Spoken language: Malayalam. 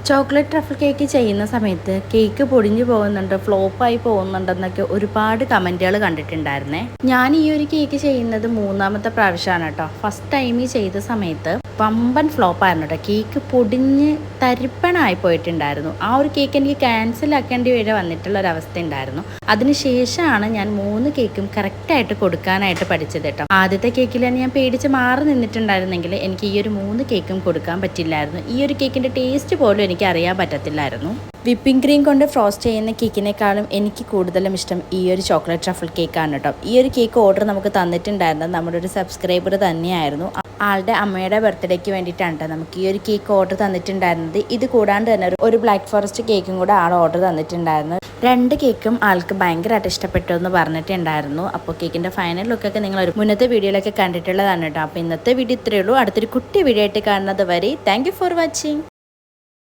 ചോക്ലേറ്റ് ട്രഫിൾ കേക്ക് ചെയ്യുന്ന സമയത്ത് കേക്ക് പൊടിഞ്ഞു പോകുന്നുണ്ട്, ഫ്ലോപ്പായി പോകുന്നുണ്ടെന്നൊക്കെ ഒരുപാട് കമൻറ്റുകൾ കണ്ടിട്ടുണ്ടായിരുന്നേ. ഞാൻ ഈ ഒരു കേക്ക് ചെയ്യുന്നത് 3ാമത്തെ പ്രാവശ്യമാണ് കേട്ടോ. ഫസ്റ്റ് ടൈം ഈ ചെയ്ത സമയത്ത് വമ്പൻ ഫ്ലോപ്പായിരുന്നു കേട്ടോ. കേക്ക് പൊടിഞ്ഞ് തരിപ്പണായി പോയിട്ടുണ്ടായിരുന്നു. ആ ഒരു കേക്ക് എനിക്ക് ക്യാൻസൽ ആക്കേണ്ടി വരെ വന്നിട്ടുള്ളൊരവസ്ഥ ഉണ്ടായിരുന്നു. അതിനുശേഷമാണ് ഞാൻ 3 കേക്കും കറക്റ്റായിട്ട് കൊടുക്കാനായിട്ട് പഠിച്ചത് കേട്ടോ. ആദ്യത്തെ കേക്കിൽ തന്നെ ഞാൻ പേടിച്ച് മാറി നിന്നിട്ടുണ്ടായിരുന്നെങ്കിൽ എനിക്ക് ഈ ഒരു 3 കേക്കും കൊടുക്കാൻ പറ്റില്ലായിരുന്നു. ഈ ഒരു കേക്കിൻ്റെ ടേസ്റ്റ് പോലും എനിക്ക് അറിയാൻ പറ്റത്തില്ലായിരുന്നു. വിപ്പിംഗ് ക്രീം കൊണ്ട് ഫ്രോസ്റ്റ് ചെയ്യുന്ന കേക്കിനേക്കാളും എനിക്ക് കൂടുതലും ഇഷ്ടം ഈ ഒരു ചോക്ലേറ്റ് ട്രഫിൾ കേക്കാണ് കേട്ടോ. ഈ ഒരു കേക്ക് ഓർഡർ നമുക്ക് തന്നിട്ടുണ്ടായിരുന്നത് നമ്മുടെ ഒരു സബ്സ്ക്രൈബർ തന്നെയായിരുന്നു. ആളുടെ അമ്മയുടെ ബർത്ത്ഡേക്ക് വേണ്ടിയിട്ടാണ് കേട്ടോ നമുക്ക് ഈ ഒരു കേക്ക് ഓർഡർ തന്നിട്ടുണ്ടായിരുന്നത്. ഇത് കൂടാണ്ട് തന്നെ ഒരു ബ്ലാക്ക് ഫോറസ്റ്റ് കേക്കും കൂടെ ആൾ ഓർഡർ തന്നിട്ടുണ്ടായിരുന്നു. 2 കേക്കും ആൾക്ക് ഭയങ്കരമായിട്ട് ഇഷ്ടപ്പെട്ടു എന്ന് പറഞ്ഞിട്ടുണ്ടായിരുന്നു. അപ്പോൾ കേക്കിൻ്റെ ഫൈനൽ ലുക്കൊക്കെ നിങ്ങൾ ഒരു മുന്നത്തെ വീഡിയോയിലൊക്കെ കണ്ടിട്ടുള്ളതാണ് കേട്ടോ. അപ്പോൾ ഇന്നത്തെ വീഡിയോ ഇത്രയേ ഉള്ളൂ. അടുത്തൊരു കുട്ടി വീഡിയോ ആയിട്ട് കാണുന്നത് വരെ താങ്ക് യു ഫോർ വാച്ചിങ്.